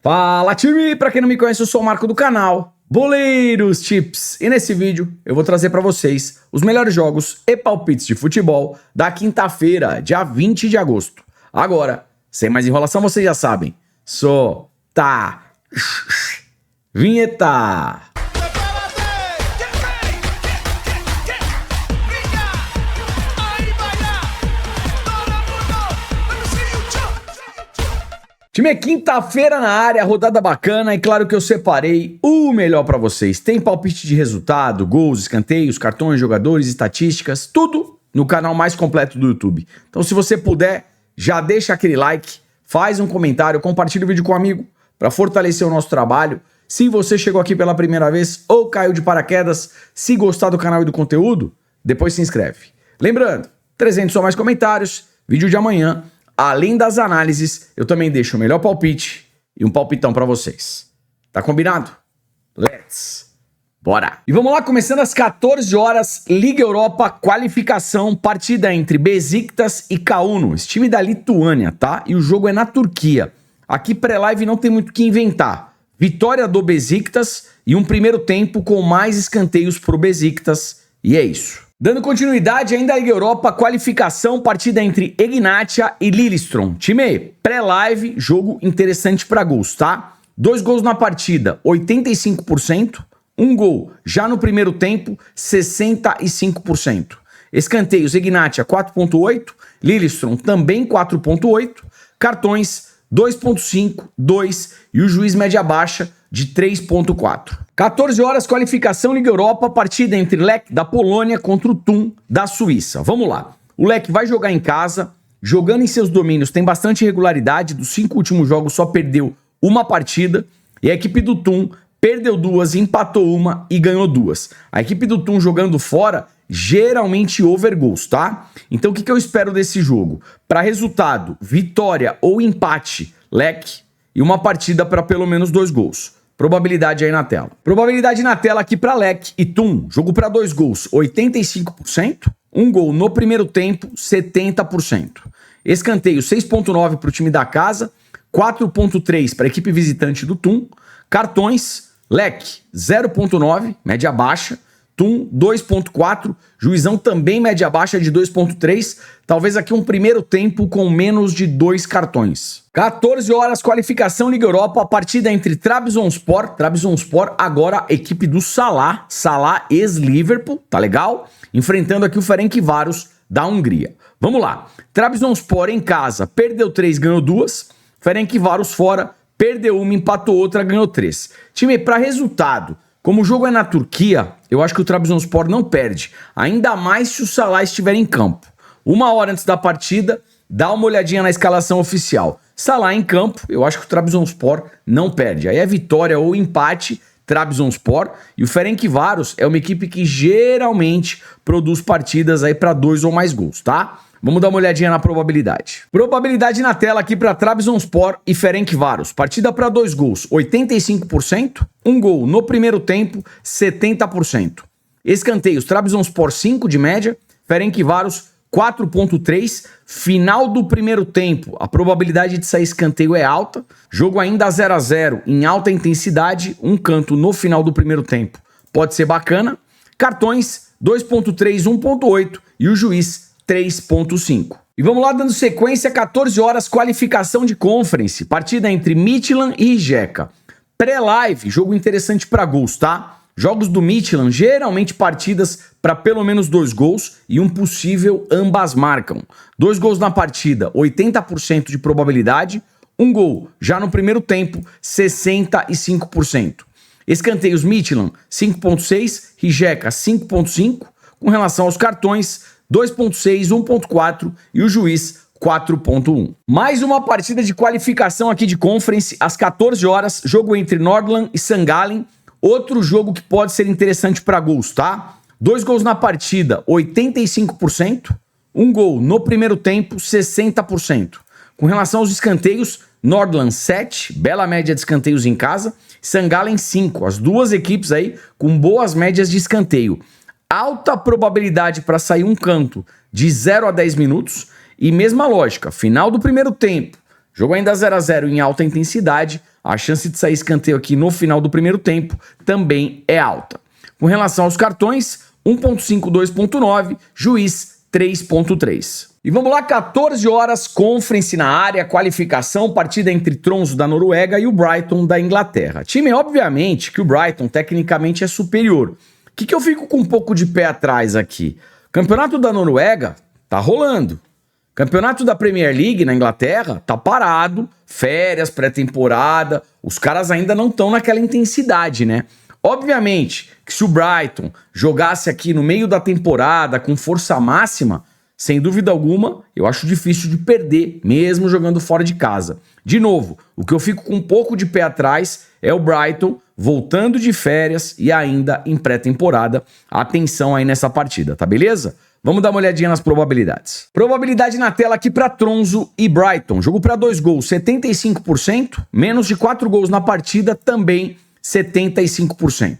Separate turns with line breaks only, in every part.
Fala, time! Pra quem não me conhece, eu sou o Marco do canal Boleiros Tips. E nesse vídeo eu vou trazer pra vocês os melhores jogos e palpites de futebol da quinta-feira, dia 20 de agosto. Agora, sem mais enrolação, vocês já sabem. Solta vinheta! Time, é quinta-feira na área, rodada bacana, e claro que eu separei o melhor pra vocês. Tem palpite de resultado, gols, escanteios, cartões, jogadores, estatísticas, tudo no canal mais completo do YouTube. Então, se você puder, já deixa aquele like, faz um comentário, compartilha o vídeo com um amigo para fortalecer o nosso trabalho. Se você chegou aqui pela primeira vez ou caiu de paraquedas, se gostar do canal e do conteúdo, depois se inscreve. Lembrando, 300 ou mais comentários, vídeo de amanhã. Além das análises, eu também deixo o melhor palpite e um palpitão pra vocês. Tá combinado? Bora! E vamos lá, começando às 14 horas, Liga Europa, qualificação, partida entre Besiktas e Kauno, esse time da Lituânia, tá? E o jogo é na Turquia. Aqui pré-live não tem muito o que inventar. Vitória do Besiktas e um primeiro tempo com mais escanteios pro Besiktas, e é isso. Dando continuidade ainda à Liga Europa, qualificação, partida entre Egnatia e Lillestrøm. Time, pré-live, jogo interessante para gols, tá? 2 gols na partida, 85%. Um gol já no primeiro tempo, 65%. Escanteios, Egnatia 4.8, Lillestrøm também 4.8. Cartões, 2.5, 2 e o juiz média baixa de 3.4. 14 horas, qualificação Liga Europa, partida entre Lech da Polônia contra o Thun da Suíça. Vamos lá. O Lech vai jogar em casa, jogando em seus domínios, tem bastante regularidade, dos 5 últimos jogos só perdeu uma partida, e a equipe do Thun perdeu 2, empatou uma e ganhou 2. A equipe do Thun jogando fora, geralmente over goals, tá? Então o que eu espero desse jogo? Para resultado, vitória ou empate, Lech, e uma partida para pelo menos 2 gols. Probabilidade aí na tela. Probabilidade na tela aqui para Lech e Thun. Jogo para 2 gols, 85%. Um gol no primeiro tempo, 70%. Escanteio, 6.9 para o time da casa, 4.3 para a equipe visitante do Thun. Cartões, Lech, 0.9, média baixa. Thun, 2.4, juizão também média baixa de 2.3, talvez aqui um primeiro tempo com menos de 2 cartões. 14 horas, qualificação Liga Europa, a partida entre Trabzonspor agora equipe do Salah ex-Liverpool, tá legal? Enfrentando aqui o Ferencváros da Hungria. Vamos lá, Trabzonspor em casa, perdeu 3, ganhou 2, Ferencváros fora, perdeu 1, empatou outra, ganhou 3. Time, para resultado, como o jogo é na Turquia, eu acho que o Trabzonspor não perde, ainda mais se o Salah estiver em campo. 1 hora antes da partida, dá uma olhadinha na escalação oficial. Salah em campo, eu acho que o Trabzonspor não perde. Aí é vitória ou empate, Trabzonspor, e o Ferencváros é uma equipe que geralmente produz partidas aí para 2 ou mais gols, tá? Vamos dar uma olhadinha na probabilidade. Probabilidade na tela aqui para Trabzonspor e Ferencváros. Partida para 2 gols, 85%. Um gol no primeiro tempo, 70%. Escanteios, Trabzonspor 5 de média, Ferencváros 4.3. Final do primeiro tempo, a probabilidade de sair escanteio é alta. Jogo ainda 0-0 em alta intensidade, um canto no final do primeiro tempo. Pode ser bacana. Cartões, 2.3, 1.8 e o juiz 3.5. E vamos lá, dando sequência, 14 horas, qualificação de Conference, partida entre Midtjylland e Rijeka. Pré-live, jogo interessante para gols, tá? Jogos do Midtjylland, geralmente partidas para pelo menos 2 gols e um possível ambas marcam. 2 gols na partida, 80% de probabilidade, um gol já no primeiro tempo, 65%. Escanteios, Midtjylland 5.6, Rijeka 5.5, com relação aos cartões, 2.6, 1.4 e o juiz 4.1. Mais uma partida de qualificação aqui de Conference, às 14 horas, jogo entre Nordland e St. Gallen. Outro jogo que pode ser interessante para gols, tá? 2 gols na partida, 85%. Um gol no primeiro tempo, 60%. Com relação aos escanteios, Nordland 7, bela média de escanteios em casa. St. Gallen 5, as duas equipes aí com boas médias de escanteio. Alta probabilidade para sair um canto de 0 a 10 minutos e mesma lógica, final do primeiro tempo, Jogo ainda 0 a 0 em alta intensidade, a chance de sair escanteio aqui no final do primeiro tempo também é alta. Com relação aos cartões, 1.5, 2.9, juiz 3.3. E vamos lá, 14 horas, Conference na área, qualificação, partida entre Tromsø da Noruega e o Brighton da Inglaterra. Time, obviamente, que o Brighton tecnicamente é superior. O que eu fico com um pouco de pé atrás aqui? Campeonato da Noruega tá rolando. Campeonato da Premier League na Inglaterra tá parado, férias, pré-temporada, os caras ainda não estão naquela intensidade, né? Obviamente que se o Brighton jogasse aqui no meio da temporada com força máxima, sem dúvida alguma, eu acho difícil de perder, mesmo jogando fora de casa. De novo, o que eu fico com um pouco de pé atrás é o Brighton voltando de férias e ainda em pré-temporada. Atenção aí nessa partida, tá beleza? Vamos dar uma olhadinha nas probabilidades. Probabilidade na tela aqui para Tromsø e Brighton. Jogo para 2 gols, 75%. Menos de 4 gols na partida, também 75%.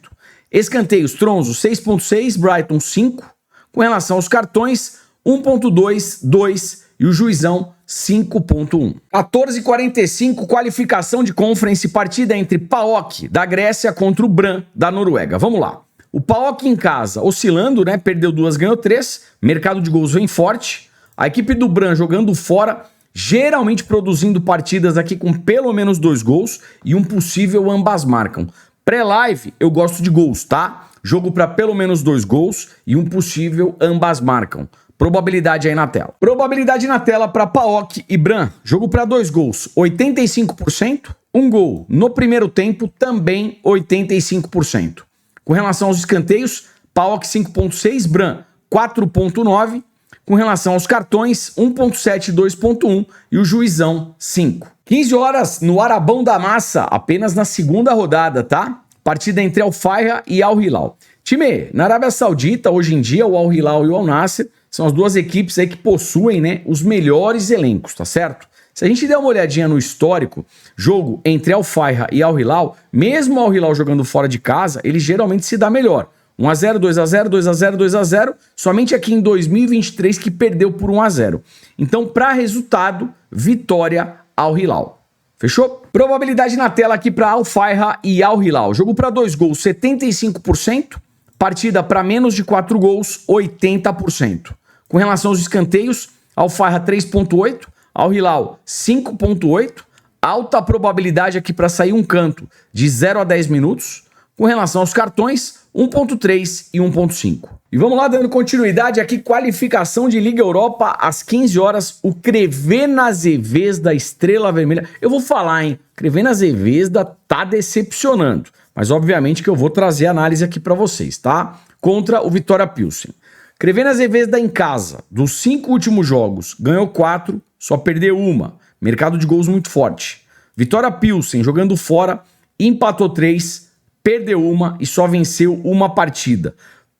Escanteios, Tromsø 6.6, Brighton 5. Com relação aos cartões, 1.2, 2 e o juizão 5.1. 14h45, qualificação de Conference, partida entre PAOK da Grécia contra o Brann da Noruega. Vamos lá. O PAOK em casa oscilando, né? Perdeu 2, ganhou 3. Mercado de gols vem forte. A equipe do Brann jogando fora, geralmente produzindo partidas aqui com pelo menos 2 gols e um possível ambas marcam. Pré-live eu gosto de gols, tá? Jogo para pelo menos 2 gols e um possível ambas marcam. Probabilidade aí na tela. Probabilidade na tela para PAOK e Brann. Jogo para 2 gols, 85%. Um gol no primeiro tempo, também 85%. Com relação aos escanteios, PAOK 5.6, Brann 4.9. Com relação aos cartões, 1.7, 2.1 e o juizão 5. 15 horas no Arabão da Massa, apenas na segunda rodada, tá? Partida entre Al-Fayha e Al-Hilal. Time, na Arábia Saudita, hoje em dia, o Al-Hilal e o Al-Nassr são as duas equipes aí que possuem, né, os melhores elencos, tá certo? Se a gente der uma olhadinha no histórico, jogo entre Al-Fayha e Al-Hilal, mesmo o Al-Hilal jogando fora de casa, ele geralmente se dá melhor. 1 a 0, 2 a 0, 2 a 0, 2 a 0, somente aqui em 2023 que perdeu por 1 a 0. Então, para resultado, vitória Al-Hilal. Fechou? Probabilidade na tela aqui para Al-Fayha e Al-Hilal. Jogo para 2 gols, 75%. Partida para menos de 4 gols, 80%. Com relação aos escanteios, Al-Fayha 3.8, Al-Hilal 5.8. Alta probabilidade aqui para sair um canto de 0 a 10 minutos. Com relação aos cartões, 1.3 e 1.5. E vamos lá, dando continuidade aqui, qualificação de Liga Europa às 15 horas, o Crvena Zvezda Estrela Vermelha. Eu vou falar, hein? Crvena Zvezda tá decepcionando, mas obviamente que eu vou trazer análise aqui para vocês, tá? Contra o Vitória Pilsen. Crvena Zvezda em casa, dos 5 últimos jogos, ganhou 4, só perdeu 1. Mercado de gols muito forte. Vitória Pilsen jogando fora, empatou 3, perdeu 1 e só venceu 1 partida.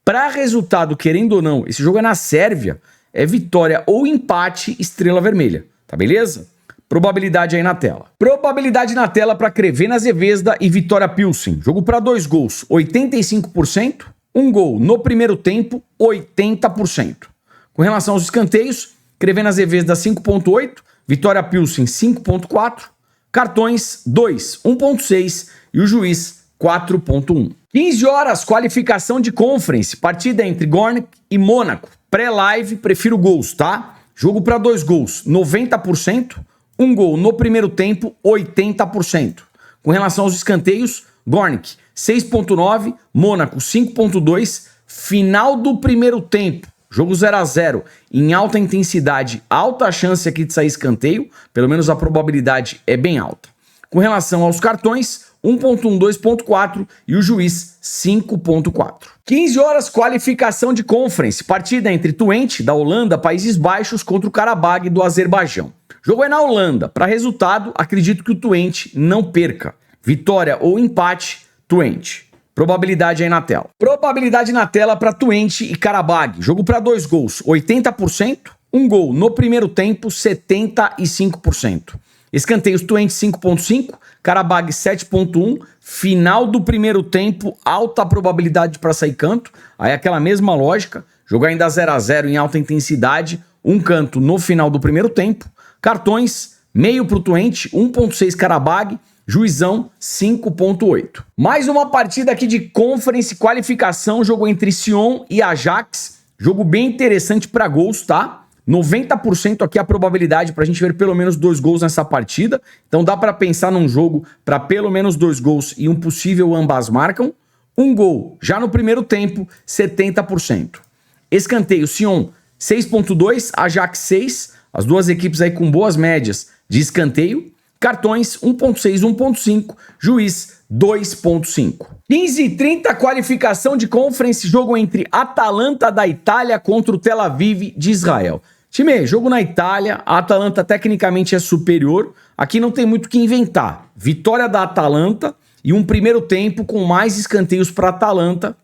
Para resultado, querendo ou não, esse jogo é na Sérvia, é vitória ou empate Estrela Vermelha, tá beleza? Probabilidade aí na tela. Probabilidade na tela para Crvena Zvezda e Vitória Pilsen. Jogo para 2 gols, 85%. Um gol no primeiro tempo, 80%. Com relação aos escanteios, Crvena Zvezda 5.8, Vitória Pilsen 5.4, cartões 2, 1.6 e o juiz 4.1. 15 horas, qualificação de Conference, partida entre Gornik e Mônaco. Pré-live, prefiro gols, tá? Jogo para 2 gols, 90%. Um gol no primeiro tempo, 80%. Com relação aos escanteios, Gornik 6.9, Mônaco 5.2, final do primeiro tempo, jogo 0 a 0 em alta intensidade, alta chance aqui de sair escanteio, pelo menos a probabilidade é bem alta. Com relação aos cartões, 1.1, 2.4 e o juiz 5.4. 15 horas, qualificação de Conference, partida entre Twente, da Holanda, Países Baixos, contra o Karabag do Azerbaijão. Jogo é na Holanda, para resultado, acredito que o Twente não perca. Vitória ou empate, Twente. Probabilidade aí na tela. Probabilidade na tela para Twente e Karabag. Jogo para 2 gols, 80%. Um gol no primeiro tempo, 75%. Escanteios, Twente 5.5, Karabag 7.1. Final do primeiro tempo, alta probabilidade para sair canto. Aí aquela mesma lógica, jogo ainda 0 a 0 em alta intensidade, um canto no final do primeiro tempo. Cartões meio pro Twente, 1.6 Karabag, Juizão 5.8. Mais uma partida aqui de Conference qualificação, jogo entre Sion e Ajax, jogo bem interessante para gols, tá? 90% aqui a probabilidade pra gente ver pelo menos 2 gols nessa partida, então dá para pensar num jogo para pelo menos 2 gols e um possível ambas marcam. Um gol já no primeiro tempo, 70%. Escanteio, Sion 6.2, Ajax 6, as duas equipes aí com boas médias de escanteio. Cartões 1.6, 1.5, juiz 2.5. 15h30, qualificação de Conference, jogo entre Atalanta da Itália contra o Tel Aviv de Israel. Time, jogo na Itália, a Atalanta tecnicamente é superior, aqui não tem muito o que inventar. Vitória da Atalanta e um primeiro tempo com mais escanteios para a Atalanta.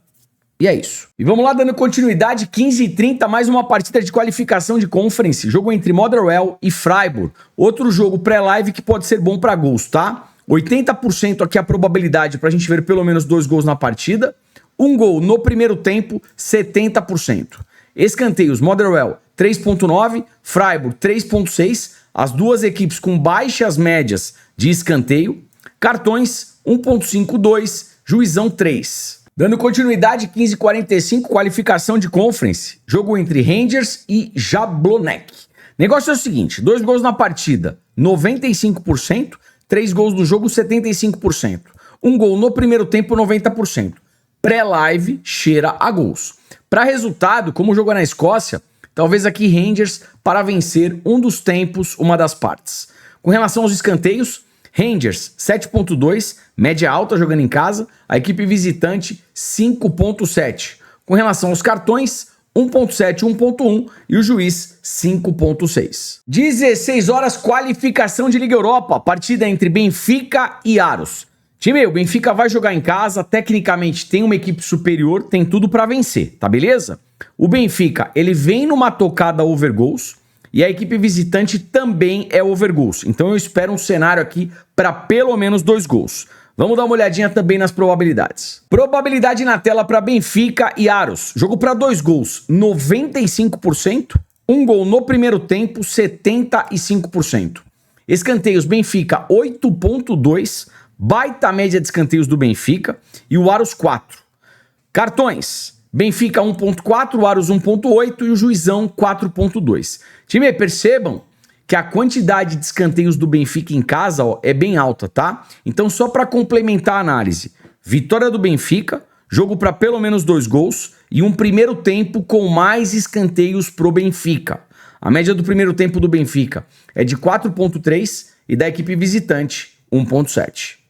E é isso. E vamos lá, dando continuidade, 15h30, mais uma partida de qualificação de Conference, jogo entre Motherwell e Freiburg. Outro jogo pré-live que pode ser bom para gols, tá? 80% aqui a probabilidade pra gente ver pelo menos 2 gols na partida. Um gol no primeiro tempo, 70%. Escanteios, Motherwell 3.9, Freiburg 3.6, as duas equipes com baixas médias de escanteio. Cartões 1.5, 2, juizão 3. Dando continuidade, 15h45, qualificação de Conference, jogo entre Rangers e Jablonec. Negócio é o seguinte, 2 gols na partida, 95%, 3 gols no jogo, 75%. Um gol no primeiro tempo, 90%. Pré-live, cheira a gols. Para resultado, como o jogo é na Escócia, talvez aqui Rangers para vencer um dos tempos, uma das partes. Com relação aos escanteios, Rangers 7.2, média alta jogando em casa, a equipe visitante 5.7. Com relação aos cartões, 1.7, 1.1 e o juiz 5.6. 16 horas, qualificação de Liga Europa, partida entre Benfica e Aros. Time, o Benfica vai jogar em casa, tecnicamente tem uma equipe superior, tem tudo para vencer, tá beleza? O Benfica, ele vem numa tocada over goals, e a equipe visitante também é over goals. Então eu espero um cenário aqui para pelo menos 2 gols. Vamos dar uma olhadinha também nas probabilidades. Probabilidade na tela para Benfica e Aros. Jogo para 2 gols, 95%. Um gol no primeiro tempo, 75%. Escanteios, Benfica 8.2. Baita média de escanteios do Benfica. E o Aros 4. Cartões. Benfica 1.4, o Aros 1.8 e o Juizão 4.2. Time, percebam que a quantidade de escanteios do Benfica em casa, ó, é bem alta, tá? Então, só para complementar a análise, vitória do Benfica, jogo para pelo menos 2 gols e um primeiro tempo com mais escanteios pro Benfica. A média do primeiro tempo do Benfica é de 4.3 e da equipe visitante 1.7.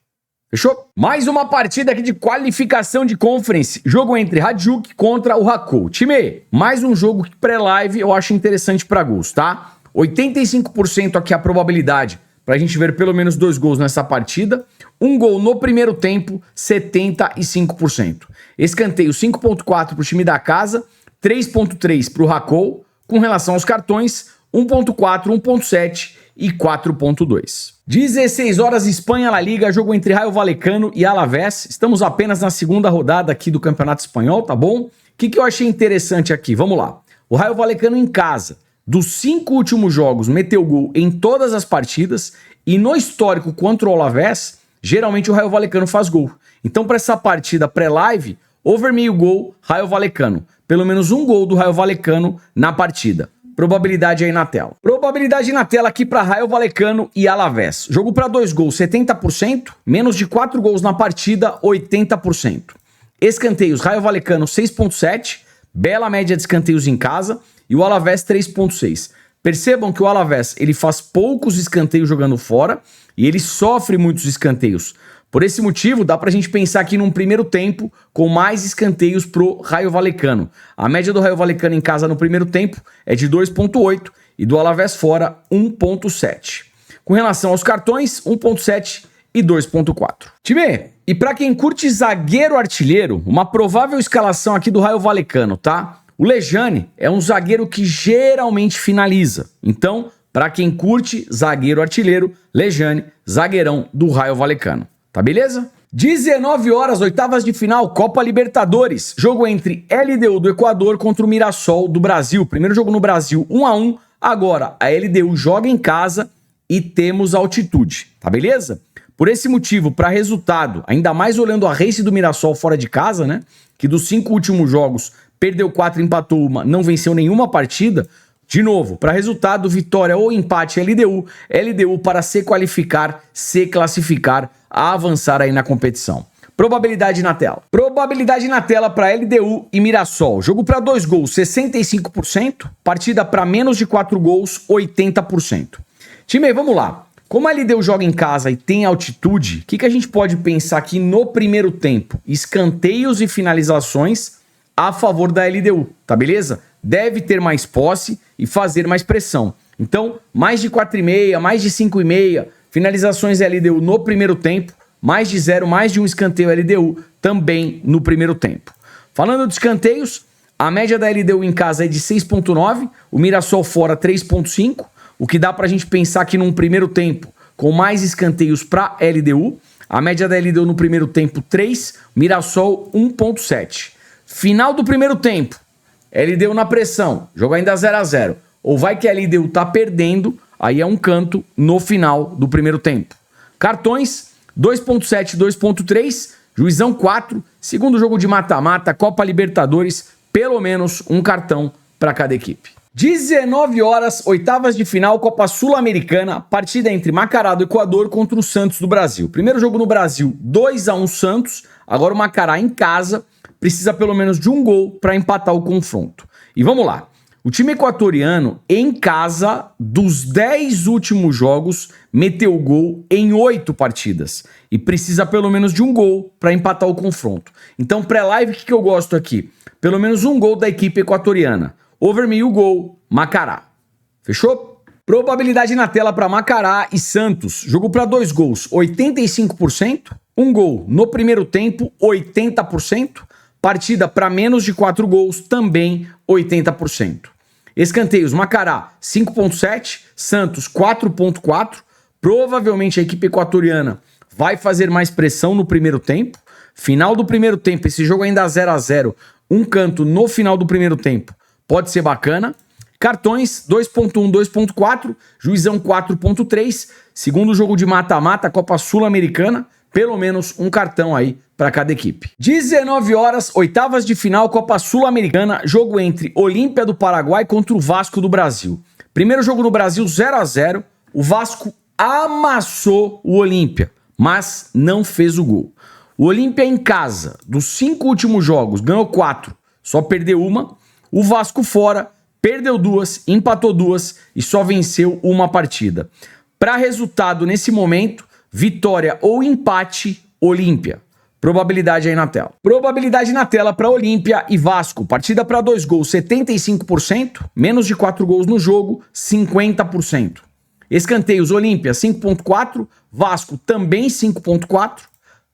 Fechou? Mais uma partida aqui de qualificação de Conference. Jogo entre Hajduk contra o Rakow. Time, mais um jogo que pré-live eu acho interessante para gols, tá? 85% aqui a probabilidade pra gente ver pelo menos 2 gols nessa partida. Um gol no primeiro tempo, 75%. Escanteio 5.4 pro time da casa, 3.3 pro Rakow. Com relação aos cartões, 1.4, 1.7 e 4.2. 16 horas, Espanha, La Liga, jogo entre Rayo Vallecano e Alavés. Estamos apenas na segunda rodada aqui do Campeonato Espanhol, tá bom? O que eu achei interessante aqui? Vamos lá. O Rayo Vallecano em casa, dos 5 últimos jogos, meteu gol em todas as partidas e no histórico contra o Alavés, geralmente o Rayo Vallecano faz gol. Então, para essa partida pré-live, over meio gol, Rayo Vallecano. Pelo menos um gol do Rayo Vallecano na partida. Probabilidade aí na tela. Probabilidade na tela aqui para Rayo Vallecano e Alavés. Jogo para 2 gols, 70%. Menos de 4 gols na partida, 80%. Escanteios, Rayo Vallecano 6.7. Bela média de escanteios em casa. E o Alavés 3.6. Percebam que o Alavés ele faz poucos escanteios jogando fora. E ele sofre muitos escanteios. Por esse motivo, dá pra gente pensar aqui num primeiro tempo com mais escanteios pro Rayo Vallecano. A média do Rayo Vallecano em casa no primeiro tempo é de 2.8 e do Alavés fora 1.7. Com relação aos cartões, 1.7 e 2.4. Time, e pra quem curte zagueiro artilheiro, uma provável escalação aqui do Rayo Vallecano, tá? O Lejane é um zagueiro que geralmente finaliza. Então, pra quem curte zagueiro artilheiro, Lejane, zagueirão do Rayo Vallecano. Tá beleza? 19 horas, oitavas de final, Copa Libertadores. Jogo entre LDU do Equador contra o Mirassol do Brasil. Primeiro jogo no Brasil, 1-1. Agora, a LDU joga em casa e temos altitude, tá beleza? Por esse motivo, para resultado, ainda mais olhando a race do Mirassol fora de casa, né? Que dos 5 últimos jogos, perdeu 4, empatou uma, não venceu nenhuma partida. De novo, para resultado, vitória ou empate LDU, LDU para se qualificar, se classificar, a avançar aí na competição. Probabilidade na tela. Probabilidade na tela para LDU e Mirassol. Jogo para 2 gols, 65%. Partida para menos de 4 gols, 80%. Time, vamos lá. Como a LDU joga em casa e tem altitude, o que a gente pode pensar aqui no primeiro tempo? Escanteios e finalizações a favor da LDU, tá beleza? Deve ter mais posse e fazer mais pressão. Então, mais de 4,5, mais de 5,5, finalizações LDU no primeiro tempo, mais de 0, mais de 1 escanteio LDU também no primeiro tempo. Falando de escanteios, a média da LDU em casa é de 6,9, o Mirassol fora 3,5, o que dá pra gente pensar que num primeiro tempo com mais escanteios para LDU, a média da LDU no primeiro tempo 3, Mirassol 1,7. Final do primeiro tempo, LDU na pressão, jogo ainda 0 a 0. Ou vai que a LDU tá perdendo, aí é um canto no final do primeiro tempo. Cartões, 2.7, 2.3, juizão 4, segundo jogo de mata-mata, Copa Libertadores, pelo menos um cartão para cada equipe. 19 horas, oitavas de final, Copa Sul-Americana, partida entre Macará do Equador contra o Santos do Brasil. Primeiro jogo no Brasil, 2 a 1 Santos, agora o Macará em casa, precisa pelo menos de um gol para empatar o confronto. E vamos lá. O time equatoriano, em casa, dos 10 últimos jogos, meteu gol em 8 partidas. E precisa pelo menos de um gol para empatar o confronto. Então, pré-live, o que eu gosto aqui? Pelo menos um gol da equipe equatoriana. Over 1.000 gol, Macará. Fechou? Probabilidade na tela para Macará e Santos. Jogo para 2 gols, 85%. Um gol no primeiro tempo, 80%. Partida para menos de 4 gols, também 80%. Escanteios, Macará 5.7, Santos 4.4. Provavelmente a equipe equatoriana vai fazer mais pressão no primeiro tempo. Final do primeiro tempo, esse jogo ainda 0 a 0. Um canto no final do primeiro tempo pode ser bacana. Cartões 2.1, 2.4, juizão 4.3. Segundo jogo de mata-mata, Copa Sul-Americana, pelo menos um cartão aí para cada equipe. 19 horas, oitavas de final, Copa Sul-Americana, jogo entre Olímpia do Paraguai contra o Vasco do Brasil. Primeiro jogo no Brasil, 0 a 0. O Vasco amassou o Olímpia, mas não fez o gol. O Olímpia em casa, dos 5 últimos jogos, ganhou 4, só perdeu uma. O Vasco fora, perdeu 2, empatou 2 e só venceu uma partida. Para resultado nesse momento, vitória ou empate, Olímpia. Probabilidade aí na tela. Probabilidade na tela para Olímpia e Vasco. Partida para 2 gols, 75%. Menos de 4 gols no jogo, 50%. Escanteios, Olímpia 5.4. Vasco também 5.4.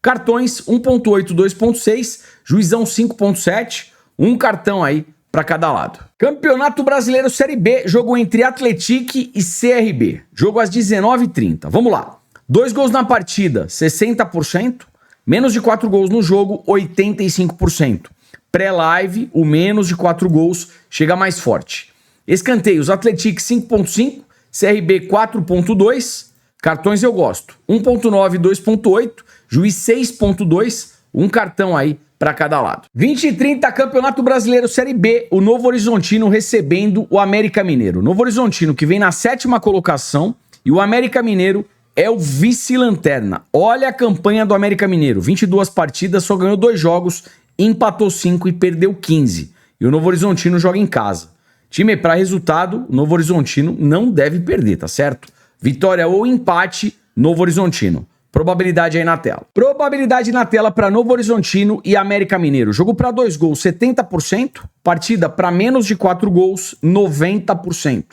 Cartões 1.8, 2.6. Juizão 5.7. Um cartão aí para cada lado. Campeonato Brasileiro Série B. Jogo entre Atlético e CRB. Jogo às 19h30. Vamos lá. 2 gols na partida, 60%. Menos de 4 gols no jogo, 85%. Pré-live, o menos de 4 gols chega mais forte. Escanteios, Atlético 5.5, CRB 4.2. Cartões eu gosto. 1.9, 2.8. Juiz 6.2. Um cartão aí para cada lado. 20h30, Campeonato Brasileiro Série B. O Novo Horizontino recebendo o América Mineiro. O Novo Horizontino que vem na 7ª colocação e o América Mineiro é o vice-lanterna. Olha a campanha do América Mineiro. 22 partidas, só ganhou 2 jogos, empatou 5 e perdeu 15. E o Novo Horizontino joga em casa. Time, para resultado, o Novo Horizontino não deve perder, tá certo? Vitória ou empate, Novo Horizontino. Probabilidade aí na tela. Probabilidade na tela para Novo Horizontino e América Mineiro. Jogo para 2 gols, 70%. Partida para menos de 4 gols, 90%.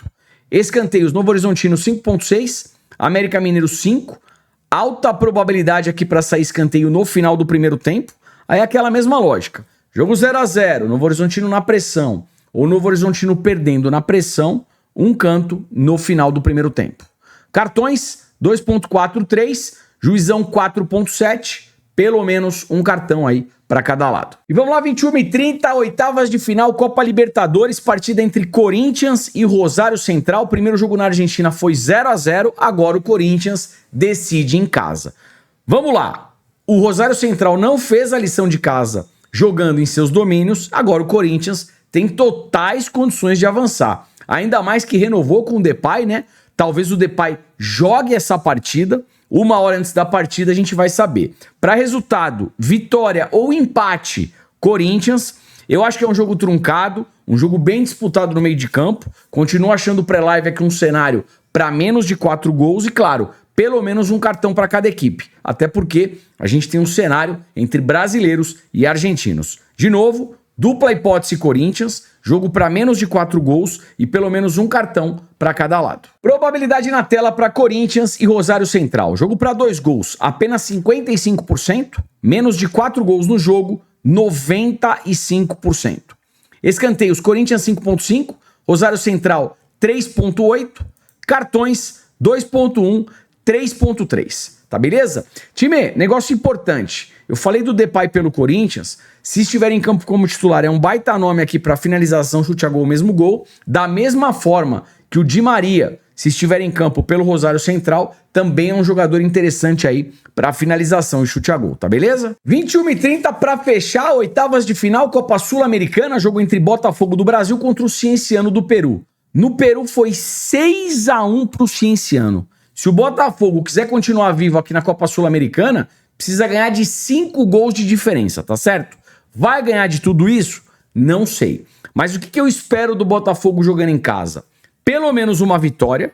Escanteios, Novo Horizontino 5.6. América Mineiro 5, alta probabilidade aqui para sair escanteio no final do primeiro tempo. Aí aquela mesma lógica. Jogo 0 a 0, Novo Horizontino na pressão, ou Novo Horizontino perdendo na pressão, um canto no final do primeiro tempo. Cartões 2.43, juizão 4.7, pelo menos um cartão aí para cada lado. E vamos lá, 21h30, oitavas de final, Copa Libertadores, partida entre Corinthians e Rosário Central. O primeiro jogo na Argentina foi 0-0, agora o Corinthians decide em casa. Vamos lá, o Rosário Central não fez a lição de casa jogando em seus domínios, agora o Corinthians tem totais condições de avançar. Ainda mais que renovou com o Depay, né? Talvez o Depay jogue essa partida. Uma hora antes da partida a gente vai saber. Para resultado, vitória ou empate, Corinthians. Eu acho que é um jogo truncado, um jogo bem disputado no meio de campo. Continuo achando o pré-live aqui um cenário para menos de 4 gols e, claro, pelo menos um cartão para cada equipe. Até porque a gente tem um cenário entre brasileiros e argentinos. De novo, dupla hipótese Corinthians, jogo para menos de 4 gols e pelo menos um cartão para cada lado. Probabilidade na tela para Corinthians e Rosário Central. Jogo para 2 gols, apenas 55%. Menos de 4 gols no jogo, 95%. Escanteios, Corinthians 5.5, Rosário Central 3.8, cartões 2.1, 3.3. Tá beleza? Time, negócio importante. Eu falei do Depay pelo Corinthians. Se estiver em campo como titular, é um baita nome aqui para finalização, chute a gol, mesmo gol. Da mesma forma que o Di Maria, se estiver em campo pelo Rosário Central, também é um jogador interessante aí para finalização e chute a gol, tá beleza? 21h30 para fechar, oitavas de final, Copa Sul-Americana, jogo entre Botafogo do Brasil contra o Cienciano do Peru. No Peru foi 6-1 pro Cienciano. Se o Botafogo quiser continuar vivo aqui na Copa Sul-Americana, precisa ganhar de 5 gols de diferença, tá certo? Vai ganhar de tudo isso? Não sei. Mas o que eu espero do Botafogo jogando em casa? Pelo menos uma vitória,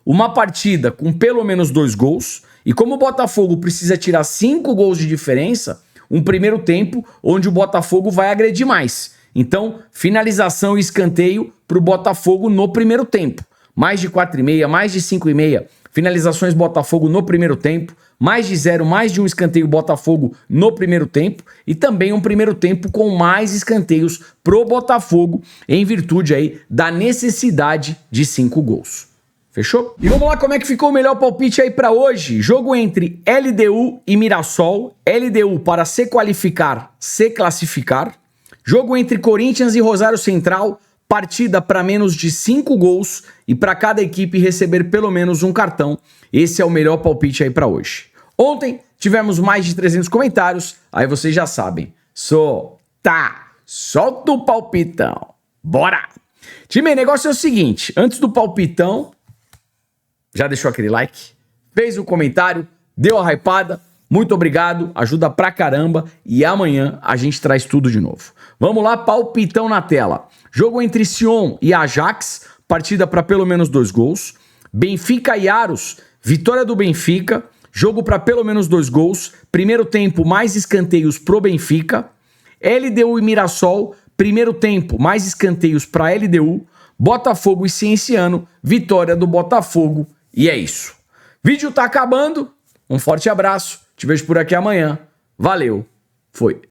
uma partida com pelo menos 2 gols, e como o Botafogo precisa tirar 5 gols de diferença, um primeiro tempo onde o Botafogo vai agredir mais. Então, finalização e escanteio para o Botafogo no primeiro tempo. Mais de 4,5, mais de 5,5. Finalizações Botafogo no primeiro tempo, mais de 0, mais de um escanteio Botafogo no primeiro tempo e também um primeiro tempo com mais escanteios pro Botafogo em virtude aí da necessidade de 5 gols. Fechou? E vamos lá, como é que ficou o melhor palpite aí para hoje? Jogo entre LDU e Mirassol. LDU para se qualificar, se classificar. Jogo entre Corinthians e Rosário Central. Partida para menos de 5 gols e para cada equipe receber pelo menos um cartão. Esse é o melhor palpite aí para hoje. Ontem tivemos mais de 300 comentários, aí vocês já sabem. Solta o palpitão. Bora! Time, o negócio é o seguinte, antes do palpitão, já deixou aquele like, fez o comentário, deu a hypada, muito obrigado, ajuda pra caramba e amanhã a gente traz tudo de novo. Vamos lá, palpitão na tela. Jogo entre Sion e Ajax, partida para pelo menos 2 gols. Benfica e Aros, vitória do Benfica, jogo para pelo menos 2 gols. Primeiro tempo, mais escanteios pro Benfica. LDU e Mirassol, primeiro tempo, mais escanteios para LDU. Botafogo e Cienciano, vitória do Botafogo. E é isso. Vídeo tá acabando. Um forte abraço. Te vejo por aqui amanhã. Valeu. Foi.